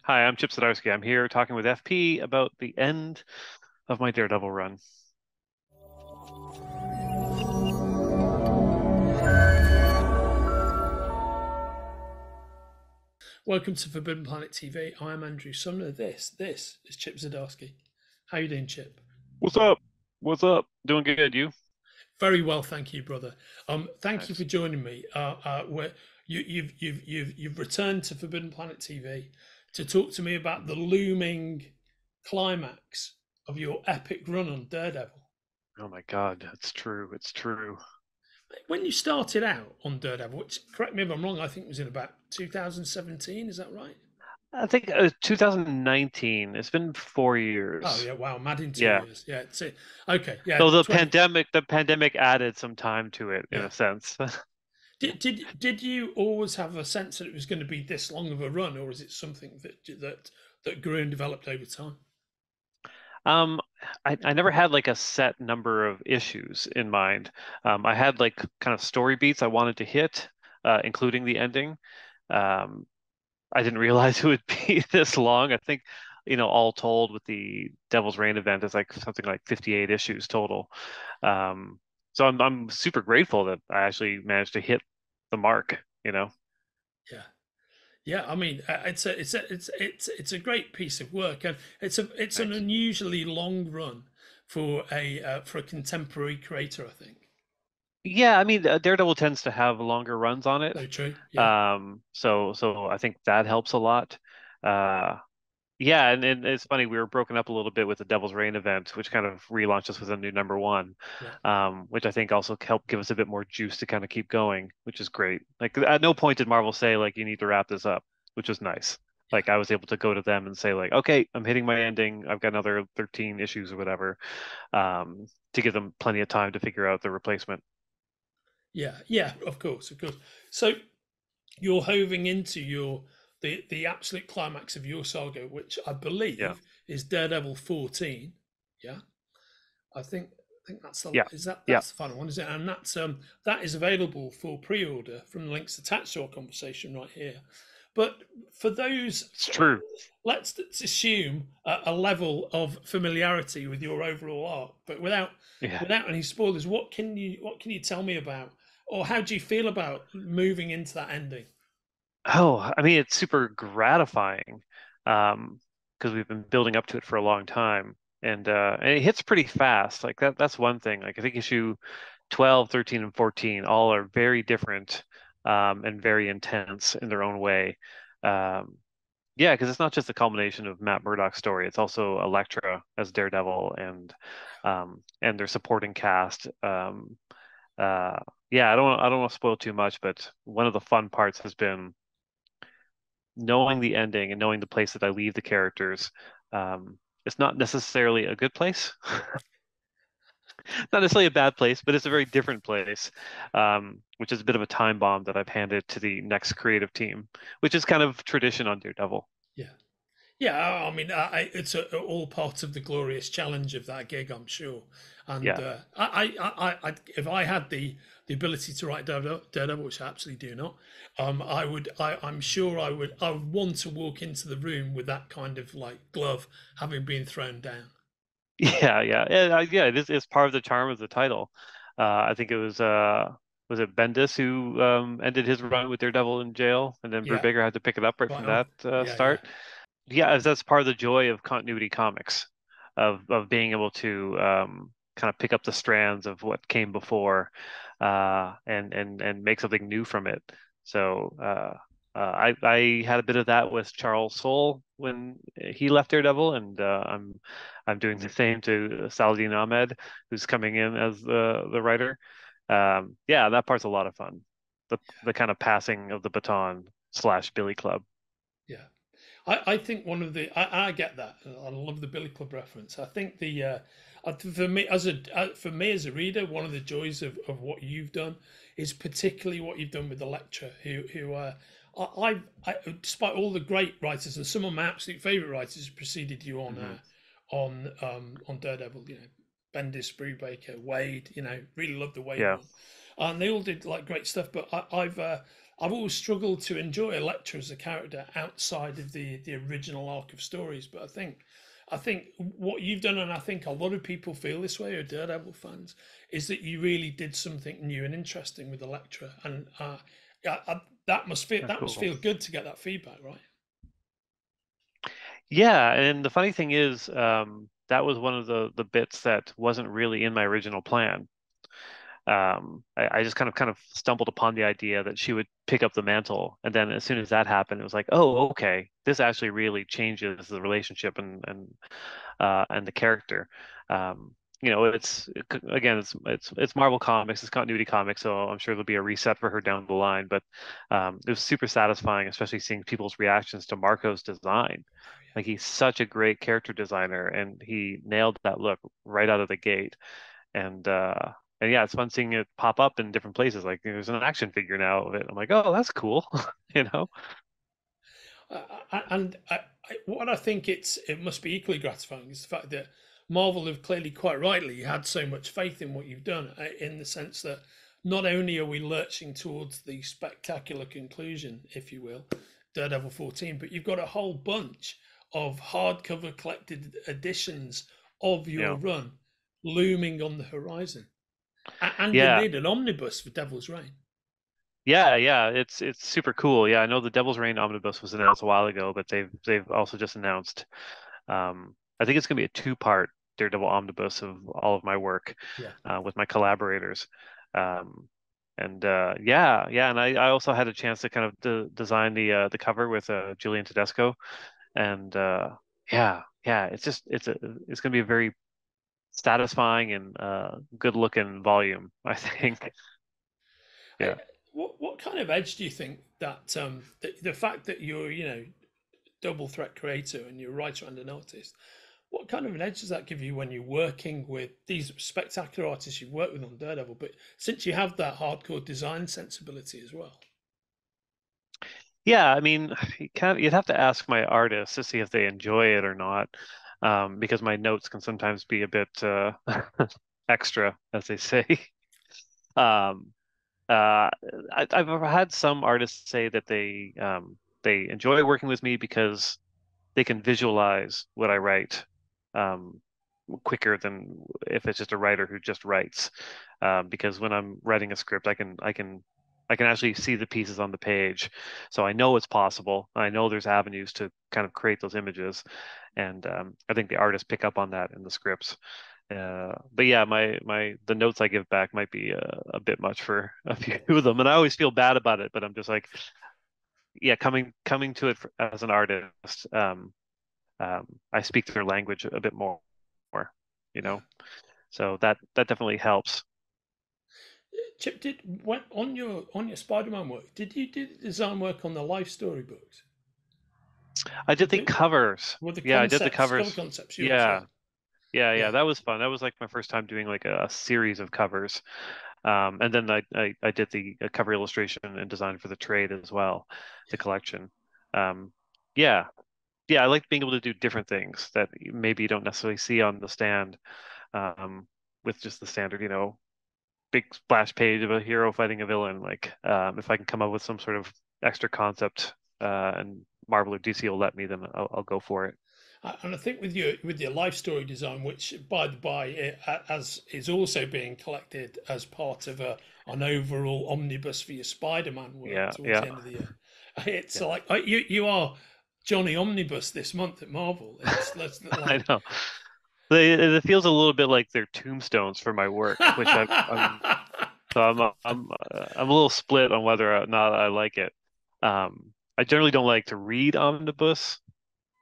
Hi, I'm Chip Zdarsky. I'm here talking with FP about the end of my Daredevil run. Welcome to Forbidden Planet TV. I am Andrew Sumner. This is Chip Zdarsky. How you doing, Chip? What's up? What's up? Doing good, you? Very well, thank you, brother. Thank you for Nice. joining me. You've returned to Forbidden Planet TV to talk to me about the looming climax of your epic run on Daredevil. Oh my God, it's true. It's true. When you started out on Daredevil, which correct me if I'm wrong, I think it was in about 2017. Is that right? I think 2019. It's been four Oh years. yeah, wow, mad in two Yeah. years. Yeah, it's it. Okay, yeah, So the 20. pandemic added some time to it in Yeah. a sense. Did you always have a sense that it was going to be this long of a run, or is it something that grew and developed over time? Um, I never had like a set number of issues in mind. I had like kind of story beats I wanted to hit, including the ending. Um, I didn't realize it would be this long. I think, all told with the Devil's Reign event, it's like something like 58 issues total. Um, so I'm super grateful that I actually managed to hit the mark. Yeah, yeah. I mean, it's a great piece of work, and it's an Thanks. unusually long run for a contemporary creator, I think. Yeah, I mean, Daredevil tends to have longer runs on it. So true. Yeah, So I think that helps a lot. Uh, Yeah, and it's funny, we were broken up a little bit with the Devil's Reign event, which kind of relaunched us with a new number one, yeah, which I think also helped give us a bit more juice to kind of keep going, which is great. Like at no point did Marvel say like you need to wrap this up, which was nice. yeah. Like I was able to go to them and say like, okay, I'm hitting my ending. I've got another 13 issues or whatever, to give them plenty of time to figure out the replacement. Yeah, yeah, of course, of course. So you're hoving into the absolute climax of your saga, which I Yeah, believe is Daredevil 14. Yeah, I think that's the yeah, is that yeah. that's the final one, is it? And that is available for pre-order from the links attached to our conversation right here. But for those, It's true. let's assume a level of familiarity with your overall arc, but Yeah. without any spoilers. What can you tell me about, or how do you feel about moving into that ending? Oh, I mean, it's super gratifying, because we've been building up to it for a long time, and it hits pretty fast. Like that's one thing. Like I think issue 12, 13, and 14 all are very different, and very intense in their own way. Um, yeah, because it's not just the culmination of Matt Murdock's story. It's also Elektra as Daredevil and their supporting cast. Uh, yeah, I don't want to spoil too much, but one of the fun parts has been knowing the ending and knowing the place that I leave the characters. It's not necessarily a good place, not necessarily a bad place, but it's a very different place, which is a bit of a time bomb that I've handed to the next creative team, which is kind of tradition on Daredevil. Yeah. Yeah, I mean, it's all part of the glorious challenge of that gig, I'm sure. And Yeah, if I had the ability to write Daredevil, which I absolutely do not, I'm sure I would want to walk into the room with that kind of like glove having been thrown down. yeah. It is. It's part of the charm of the title. I think it was it Bendis who ended his run with Daredevil in jail, and then Yeah, Brubaker had to pick it up right right from on. that Yeah, yeah, start. Yeah, that's part of the joy of continuity comics, of being able to kind of pick up the strands of what came before, and make something new from it. So I had a bit of that with Charles Soule when he left Daredevil, and I'm doing the same to Saladin Ahmed, who's coming in as the writer. Yeah, that part's a lot of fun. The kind of passing of the baton slash Billy Club. yeah. I think one of the I get that. I love the Billy Club reference. I think for me as a reader, one of the joys of what you've done is particularly what you've done with the lecture. Despite all the great writers and some of my absolute favorite writers who preceded you Hmm. on Daredevil, Bendis, Brubaker, Wade, really love the Wade Yeah. run, and they all did like great stuff. But I've I've always struggled to enjoy Elektra as a character outside of the original arc of stories. But I think what you've done, and I think a lot of people feel this way, or Daredevil fans, is that you really did something new and interesting with Elektra, and that must feel Oh, that must cool. feel good to get that feedback, right? Yeah, and the funny thing is, that was one of the bits that wasn't really in my original plan. I just kind of stumbled upon the idea that she would pick up the mantle, and then as soon as that happened, it was like, oh, okay, this actually really changes the relationship and the character. Again, it's Marvel Comics, it's continuity comics, so I'm sure there'll be a reset for her down the line. But it was super satisfying, especially seeing people's reactions to Marco's design. Oh yeah. Like he's such a great character designer, and he nailed that look right out of the gate. And and yeah, it's fun seeing it pop up in different places. Like there's an action figure now of it. I'm like, oh, that's cool, you know? What I think it must be equally gratifying is the fact that Marvel have clearly quite rightly had so much faith in what you've done, in the sense that not only are we lurching towards the spectacular conclusion, if you will, Daredevil 14, but you've got a whole bunch of hardcover collected editions of You your know? run looming on the horizon, and Yeah, indeed an omnibus for Devil's Reign. yeah. It's super cool. Yeah, I know the Devil's Reign Omnibus was announced a while ago, but they've also just announced. I think it's gonna be a two-part Daredevil Omnibus of all of my work Yeah. with my collaborators. Um, and yeah, and I also had a chance to kind of design the cover with Julian Tedesco, and yeah, it's gonna be a very satisfying and good looking volume, I think. I, Yeah. what kind of edge do you think that the fact that you're double threat creator and you're a writer and an artist, what kind of an edge does that give you when you're working with these spectacular artists you've worked with on Daredevil, but since you have that hardcore design sensibility as well? Yeah, I mean, you'd have to ask my artists to see if they enjoy it or not, because my notes can sometimes be a bit extra, as they say. Um, I've had some artists say that they enjoy working with me because they can visualize what I write um, quicker than if it's just a writer who just writes. Because when I'm writing a script, I can actually see the pieces on the page, so I know it's possible. I know there's avenues to kind of create those images, and I think the artists pick up on that in the scripts. But yeah, my the notes I give back might be a bit much for a few of them, and I always feel bad about it. But I'm just like, yeah, coming to it as an artist, I speak their language a bit more, you Yeah. know. So that definitely helps. Chip, did when on your Spider-Man work, did you do the design work on the life story books? I did the The, covers. were the Yeah, I did the concepts, cover covers. concepts yours? Yeah. Yeah, yeah. Yeah. That was fun. That was like my first time doing like a series of covers. And then I did the cover illustration and design for the trade as well, the collection. Um, yeah, yeah. I like being able to do different things that maybe you don't necessarily see on the stand um, with just the standard, big splash page of a hero fighting a villain. Like, if I can come up with some sort of extra concept, and Marvel or DC will let me, then I'll go for it. And I think with your life story design, which by the by, as is also being collected as part of an overall omnibus for your Spider-Man work Yeah, towards yeah, the end of the year, it's yeah. like you are Johnny Omnibus this month at Marvel. It's let's I like. know. It feels a little bit like they're tombstones for my work, which I'm so I'm a little split on whether or not I like it. I generally don't like to read omnibus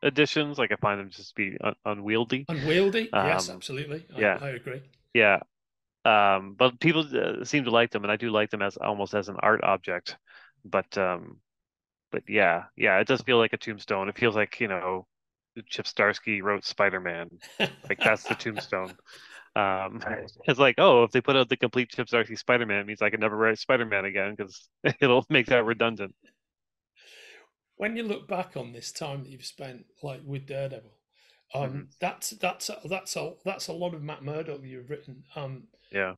editions. Like I find them just be unwieldy. Unwieldy, yes, Um, absolutely. yeah, I agree. yeah. But people seem to like them, and I do like them as almost as an art object. But yeah, it does feel like a tombstone. It feels like, Chip Zdarsky wrote Spider-Man. Like that's the tombstone. Um, it's like, oh, if they put out the complete Chip Zdarsky Spider-Man, it means I can never write Spider-Man again because it'll make that redundant. When you look back on this time that you've spent like with Daredevil, Hmm. that's a lot of Matt Murdock that you've written. Yeah.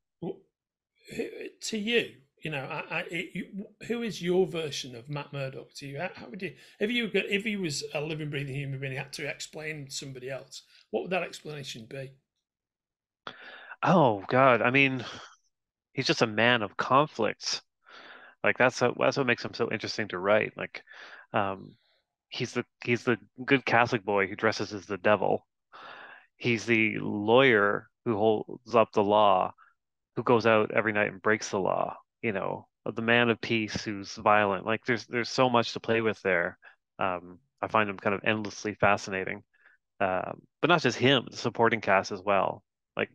To you, who is your version of Matt Murdock to you? How would you, if he was a living, breathing human being, had to explain to somebody else, what would that explanation be? Oh God, I mean, he's just a man of conflicts. Like that's what makes him so interesting to write. Like, um, he's the good Catholic boy who dresses as the devil. He's the lawyer who holds up the law, who goes out every night and breaks the law. The man of peace who's violent. Like, there's so much to play with there. I find him kind of endlessly fascinating. But not just him, the supporting cast as well. Like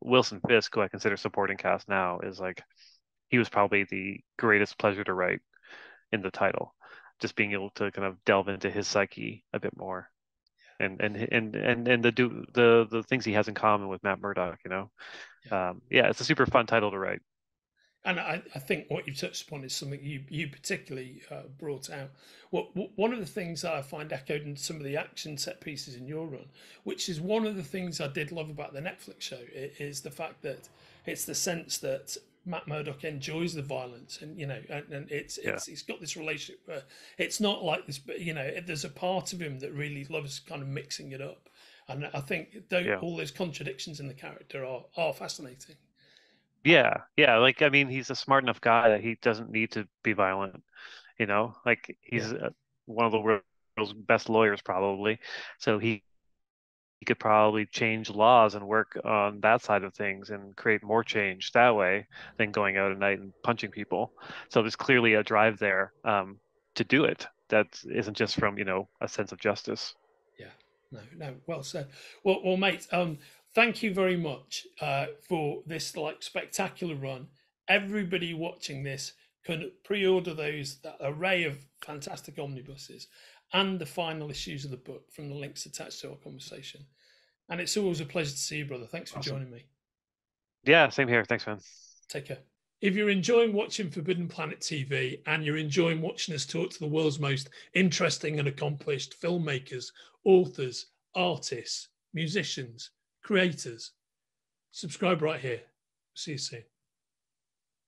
Wilson Fisk, who I consider supporting cast now, is like he was probably the greatest pleasure to write in the title. Just being able to kind of delve into his psyche a bit more, and the things he has in common with Matt Murdock. Yeah. Yeah, it's a super fun title to write. And I think what you touched upon is something you particularly brought out. One of the things that I find echoed in some of the action set pieces in your run, which is one of the things I did love about the Netflix show, is the fact that it's the sense that Matt Murdock enjoys the violence, and and Yeah, he's got this relationship where it's not like this, but there's a part of him that really loves kind of mixing it up, and I think yeah, all those contradictions in the character are fascinating. yeah. Like, I mean, he's a smart enough guy that he doesn't need to be violent. Like Yeah, he's one of the world's best lawyers probably, so he could probably change laws and work on that side of things and create more change that way than going out at night and punching people. So there's clearly a drive there, to do it. That isn't just from, a sense of justice. yeah. No, well said. Well, mate. Thank you very much for this like spectacular run. Everybody watching this can pre-order that array of fantastic omnibuses and the final issues of the book from the links attached to our conversation. And it's always a pleasure to see you, brother. Thanks for Awesome. joining me. Yeah, same here. Thanks, man. Take care. If you're enjoying watching Forbidden Planet TV and you're enjoying watching us talk to the world's most interesting and accomplished filmmakers, authors, artists, musicians, creators, subscribe right here. See you soon.